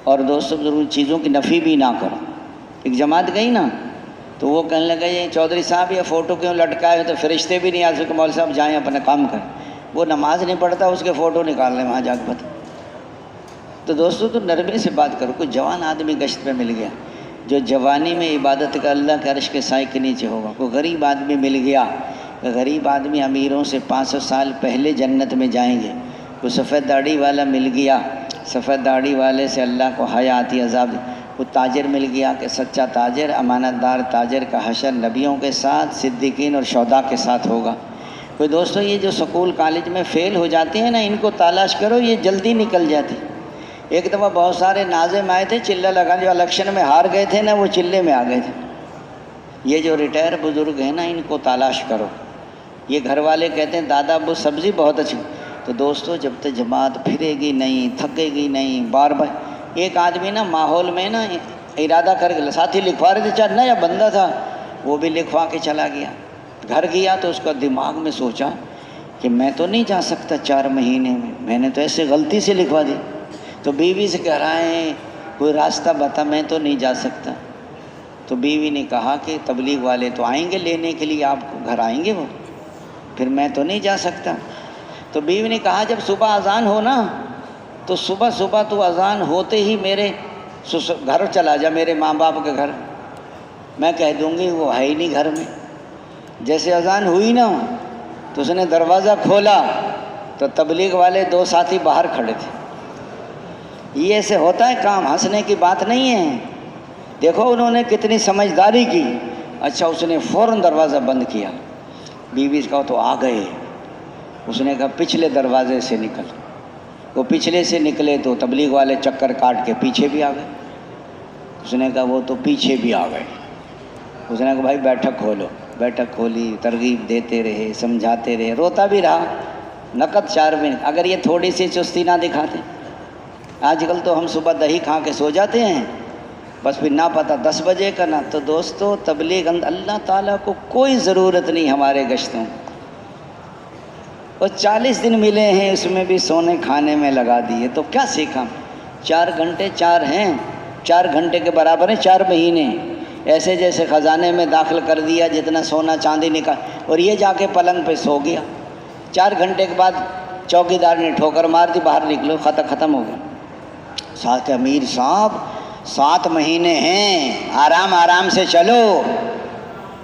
اور دوستوں ضرور چیزوں کی نفی بھی نہ کرو۔ ایک جماعت گئی نا تو وہ کہنے لگا یہ چودھری صاحب یہ فوٹو کیوں لٹکائے تو فرشتے بھی نہیں آ سکے، مولوی صاحب جائیں اپنا کام کریں۔ وہ نماز نہیں پڑھتا، اس کے فوٹو نکال لیں وہاں جا کے بتا۔ تو دوستوں تو نرمی سے بات کرو۔ کوئی جوان آدمی گشت پہ مل گیا جو جوانی میں عبادت کا اللہ کے عرش کے سائے کے نیچے ہوگا، کوئی غریب آدمی مل گیا، غریب آدمی امیروں سے 500 سال پہلے جنت میں جائیں گے، کوئی سفید داڑھی والا مل گیا، سفید داڑھی والے سے اللہ کو حیاتی عذاب، کوئی تاجر مل گیا کہ سچا تاجر امانت دار تاجر کا حشر نبیوں کے ساتھ صدیقین اور شہداء کے ساتھ ہوگا۔ کوئی دوستو یہ جو سکول کالج میں فیل ہو جاتے ہیں نا ان کو تلاش کرو، یہ جلدی نکل جاتی۔ ایک دفعہ بہت سارے ناظم آئے تھے چلہ لگا، جو الیکشن میں ہار گئے تھے نا وہ چلے میں آ گئے تھے۔ یہ جو ریٹائر بزرگ ہیں نا ان کو تلاش کرو۔ یہ گھر والے کہتے ہیں دادا ابو سبزی بہت اچھی، تو دوستو جب تک جماعت پھرے گی نہیں تھکے گی نہیں بار بار۔ ایک آدمی نا ماحول میں نا ارادہ کر کے ساتھی لکھوا رہے تھے، چاہے نیا بندہ تھا وہ بھی لکھوا کے چلا گیا۔ گھر گیا تو اس کا دماغ میں سوچا کہ میں تو نہیں جا سکتا 4 مہینے میں نے تو ایسے غلطی سے لکھوا دی۔ تو بیوی سے کہہ رہا ہے کوئی راستہ بتا، میں تو نہیں جا سکتا۔ تو بیوی نے کہا کہ تبلیغ والے تو آئیں گے لینے کے لیے آپ کو، گھر آئیں گے وہ، پھر میں تو نہیں جا سکتا۔ تو بیوی نے کہا جب صبح اذان ہو نا تو صبح صبح تو اذان ہوتے ہی میرے گھر چلا جا، میرے ماں باپ کے گھر، میں کہہ دوں گی وہ ہے ہی نہیں گھر میں۔ جیسے اذان ہوئی نا تو اس نے دروازہ کھولا تو تبلیغ والے 2 ساتھی باہر کھڑے تھے۔ یہ ایسے ہوتا ہے کام، ہنسنے کی بات نہیں ہے۔ دیکھو انہوں نے کتنی سمجھداری کی۔ اچھا اس نے فوراً دروازہ بند کیا۔ بیوی سے کہا تو آ گئے، اس نے کہا پچھلے دروازے سے نکل۔ وہ پچھلے سے نکلے تو تبلیغ والے چکر کاٹ کے پیچھے بھی آ گئے۔ اس نے کہا وہ تو پیچھے بھی آ گئے۔ اس نے کہا بھائی بیٹھک کھولو۔ بیٹھک کھولی، ترغیب دیتے رہے، سمجھاتے رہے، روتا بھی رہا۔ نقد 4 منٹ، اگر یہ تھوڑی سی چستی نہ دکھاتے۔ آج کل تو ہم صبح دہی کھا کے سو جاتے ہیں، بس پھر نہ پتہ 10 بجے کا نا۔ تو دوستو تبلیغ اللہ تعالیٰ کو کوئی ضرورت نہیں ہمارے گشتوں، اور 40 دن ملے ہیں اس میں بھی سونے کھانے میں لگا دیے، تو کیا سیکھا؟ 4 گھنٹے 4 ہیں، 4 گھنٹے کے برابر ہیں 4 مہینے، ایسے جیسے خزانے میں داخل کر دیا جتنا سونا چاندی نکال، اور یہ جا کے پلنگ پہ سو گیا۔ 4 گھنٹے کے بعد چوکی دار نے ٹھوکر مار دی، باہر نکلو، ختم ہو گیا۔ ساتھ امیر صاحب 7 مہینے ہیں، آرام آرام سے چلو۔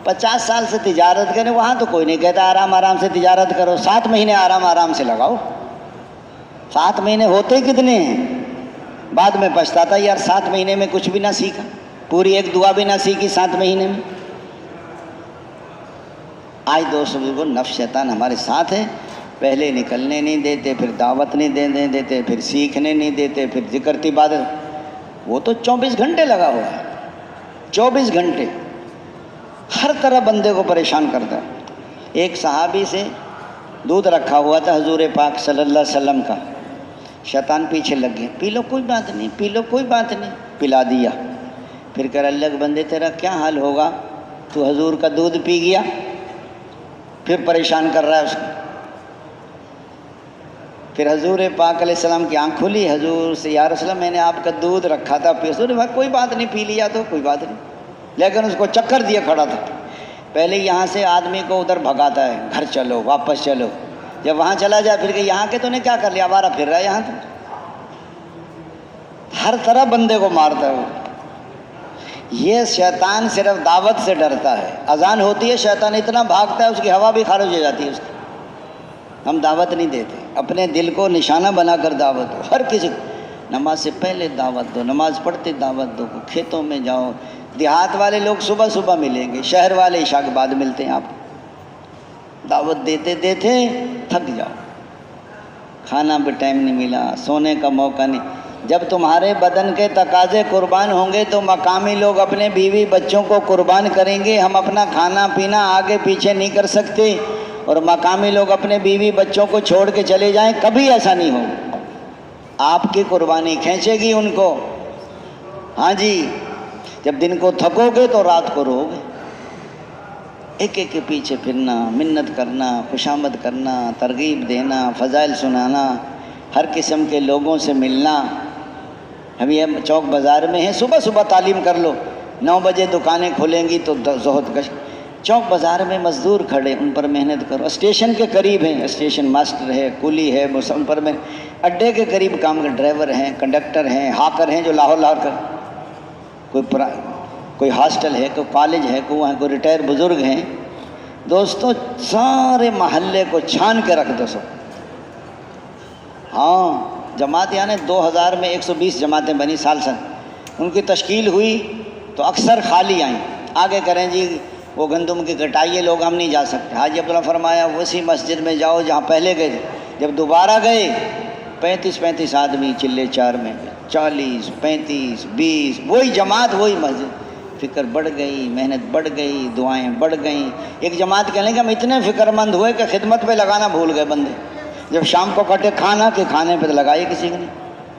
50 سال سے تجارت کریں، وہاں تو کوئی نہیں کہتا آرام آرام سے تجارت کرو، 7 مہینے آرام آرام سے لگاؤ۔ 7 مہینے ہوتے کتنے ہیں؟ بعد میں پچھتاتا یار 7 مہینے میں کچھ بھی نہ سیکھا، پوری ایک دعا بھی نہ سیکھی 7 مہینے میں۔ آج دوستوں کو نفس شیطان ہمارے ساتھ ہے، پہلے نکلنے نہیں دیتے، پھر دعوت نہیں دینے دیتے، پھر سیکھنے نہیں دیتے، پھر ذکر عبادت۔ وہ تو 24 گھنٹے لگا ہوا ہے، 24 گھنٹے ہر طرح بندے کو پریشان کرتا ہے۔ ایک صحابی سے دودھ رکھا ہوا تھا حضور پاک صلی اللہ علیہ وسلم کا، شیطان پیچھے لگ گیا، پی لو کوئی بات نہیں، پی لو کوئی بات نہیں، پلا دیا۔ پھر کہہ اللہ کے بندے تیرا کیا حال ہوگا، تو حضور کا دودھ پی گیا، پھر پریشان کر رہا ہے اس کو۔ پھر حضور پاک علیہ السلام کی آنکھ کھلی، حضور سے یا رسول اللہ میں نے آپ کا دودھ رکھا تھا، حضور نے کوئی بات نہیں، پی لیا تو کوئی بات نہیں، لیکن اس کو چکر دیا کھڑا تھا۔ پہلے یہاں سے آدمی کو ادھر بھگاتا ہے، گھر چلو واپس چلو، جب وہاں چلا جائے پھر کہ یہاں کے تو نے کیا کر لیا، آوارہ پھر رہا ہے یہاں تو۔ ہر طرح بندے کو مارتا ہے وہ۔ یہ شیطان صرف دعوت سے ڈرتا ہے، اذان ہوتی ہے شیطان اتنا بھاگتا ہے اس کی ہوا بھی خارج ہو جاتی ہے اس کی۔ ہم دعوت نہیں دیتے، اپنے دل کو نشانہ بنا کر دعوت دو، ہر کسی کو نماز سے پہلے دعوت دو، نماز پڑھتے دعوت دو، کھیتوں میں جاؤ، دیہات والے لوگ صبح صبح ملیں گے، شہر والے عشاء کے بعد ملتے ہیں، آپ دعوت دیتے دیتے تھک جاؤ، کھانا بھی ٹائم نہیں ملا، سونے کا موقع نہیں۔ جب تمہارے بدن کے تقاضے قربان ہوں گے تو مقامی لوگ اپنے بیوی بچوں کو قربان کریں گے، ہم اپنا کھانا پینا آگے پیچھے نہیں کر سکتے، اور مقامی لوگ اپنے بیوی بچوں کو چھوڑ کے چلے جائیں، کبھی ایسا نہیں ہوگا۔ آپ کی قربانی کھینچے گی ان کو۔ ہاں جی، جب دن کو تھکو گے تو رات کو رو گے۔ ایک ایک کے پیچھے پھرنا، منت کرنا، خوشامد کرنا، ترغیب دینا، فضائل سنانا، ہر قسم کے لوگوں سے ملنا، ابھی ہم چوک بازار میں ہیں، صبح صبح تعلیم کر لو، 9 بجے دکانیں کھلیں گی تو زہد کش، چوک بازار میں مزدور کھڑے، ان پر محنت کرو، اسٹیشن کے قریب ہیں، اسٹیشن ماسٹر ہے، کولی ہے، ان پر میں اڈے کے قریب کام کر، ڈرائیور ہیں، کنڈکٹر ہیں، ہاکر ہیں جو لاہور کر، کوئی ہاسٹل ہے، کوئی کالج ہے، کوئی ریٹائر بزرگ ہیں۔ دوستو سارے محلے کو چھان کے رکھ دو سب۔ ہاں جماعت یعنی 2000 میں 120 جماعتیں بنی سال ان کی تشکیل ہوئی تو اکثر خالی آئیں، آگے کریں جی وہ گندم کی کٹائی ہے، لوگ ہم نہیں جا سکتے۔ حاجی عبداللہ فرمایا اسی مسجد میں جاؤ جہاں پہلے گئے تھے، جب دوبارہ گئے 35 آدمی چلے 4 میں، 40 35 20، وہی جماعت وہی مسجد۔ فکر بڑھ گئی، محنت بڑھ گئی، دعائیں بڑھ گئیں۔ ایک جماعت کہنے کہ ہم اتنے فکر مند ہوئے کہ خدمت پہ لگانا بھول گئے بندے، جب شام کو کٹے کھانا کہ کھانے پہ لگائی کسی نے،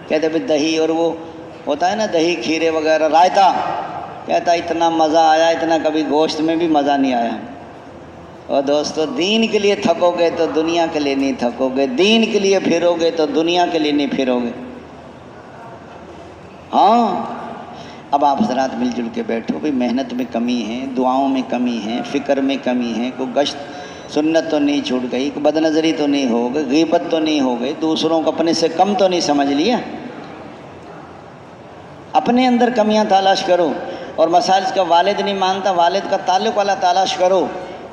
کہتے بھی دہی اور وہ ہوتا ہے نا دہی کھیرے وغیرہ رائتا، کہتا اتنا مزہ آیا اتنا کبھی گوشت میں بھی مزہ نہیں آیا۔ اور دوستو دین کے لیے تھکو گے تو دنیا کے لیے نہیں تھکو گے، دین کے لیے پھرو گے تو دنیا کے لیے نہیں پھرو گے۔ ہاں اب آپ حضرات مل جل کے بیٹھو، بھی محنت میں کمی ہے، دعاؤں میں کمی ہے، فکر میں کمی ہے، کوئی گشت سنت تو نہیں چھوٹ گئی، کوئی بد نظری تو نہیں ہو گئی، غیبت تو نہیں ہو گئی، دوسروں کو اپنے سے کم تو نہیں سمجھ لیا۔ اپنے اندر کمیاں تلاش کرو، اور مسائل کا والد نہیں مانتا، والد کا تعلق والا تلاش کرو،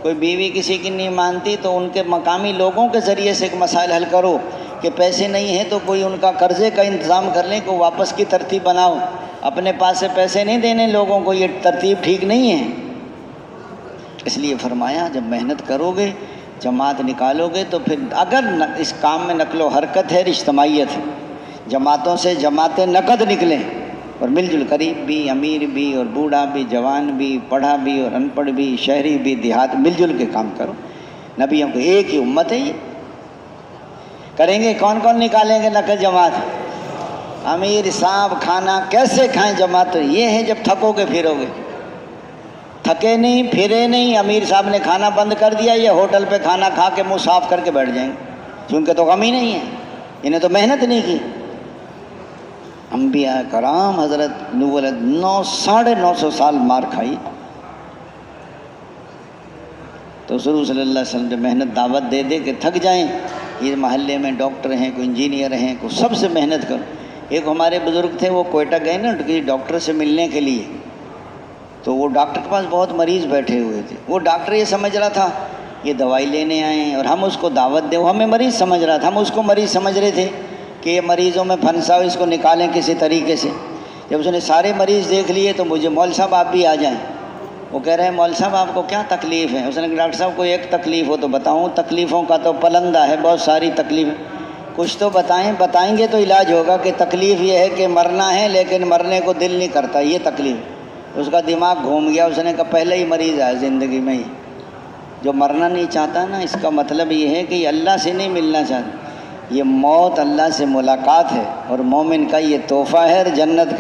کوئی بیوی کسی کی نہیں مانتی تو ان کے مقامی لوگوں کے ذریعے سے ایک مسائل حل کرو، کہ پیسے نہیں ہیں تو کوئی ان کا قرضے کا انتظام کر لیں، کو واپس کی ترتیب بناؤ، اپنے پاس سے پیسے نہیں دینے لوگوں کو، یہ ترتیب ٹھیک نہیں ہے۔ اس لیے فرمایا جب محنت کرو گے، جماعت نکالو گے تو پھر اگر اس کام میں نقل و حرکت ہے، اجتماعیت ہے، جماعتوں سے جماعتیں نقد نکلیں، اور مل جل قریب بھی، امیر بھی، اور بوڑھا بھی، جوان بھی، پڑھا بھی اور ان پڑھ بھی، شہری بھی، دیہات، مل جل کے کام کرو۔ نبیوں کو ایک ہی امت ہے، یہ کریں گے، کون کون نکالیں گے نقد جماعت؟ امیر صاحب کھانا کیسے کھائیں جماعت؟ یہ ہے جب تھکو گے پھرو گے، تھکے نہیں پھرے نہیں، امیر صاحب نے کھانا بند کر دیا، یہ ہوٹل پہ کھانا کھا کے منہ صاف کر کے بیٹھ جائیں گے، کیونکہ تو غم ہی نہیں ہے، انہیں تو محنت نہیں کی۔ انبیاء کرام حضرت نوح علیہ 900 سال مار کھائی، تو حضور صلی اللہ علیہ وسلم جو محنت دعوت دے دے کہ تھک جائیں، یہ محلے میں ڈاکٹر ہیں، کوئی انجینئر ہیں، کوئی سب سے محنت کرو۔ ایک ہمارے بزرگ تھے، وہ کوئٹہ گئے نا کسی ڈاکٹر سے ملنے کے لیے، تو وہ ڈاکٹر کے پاس بہت مریض بیٹھے ہوئے تھے، وہ ڈاکٹر یہ سمجھ رہا تھا یہ دوائی لینے آئے ہیں اور ہم اس کو دعوت دیں، وہ ہمیں مریض سمجھ رہا تھا، ہم اس کو مریض سمجھ رہے تھے کہ یہ مریضوں میں پھنسا ہو، اس کو نکالیں کسی طریقے سے۔ جب اس نے سارے مریض دیکھ لیے تو مجھے مول صاحب آپ بھی آ جائیں، وہ کہہ رہے ہیں مول صاحب آپ کو کیا تکلیف ہے؟ اس نے کہا ڈاکٹر صاحب کوئی ایک تکلیف ہو تو بتاؤں، تکلیفوں کا تو پلندہ ہے، بہت ساری تکلیف، کچھ تو بتائیں گے تو علاج ہوگا، کہ تکلیف یہ ہے کہ مرنا ہے لیکن مرنے کو دل نہیں کرتا، یہ تکلیف۔ اس کا دماغ گھوم گیا، اس نے کہا پہلے ہی مریض ہے زندگی میں ہی، جو مرنا نہیں چاہتا نا، اس کا مطلب یہ ہے کہ یہ اللہ سے نہیں ملنا چاہتا، یہ موت اللہ سے ملاقات ہے، اور مومن کا یہ تحفہ ہے، جنت کا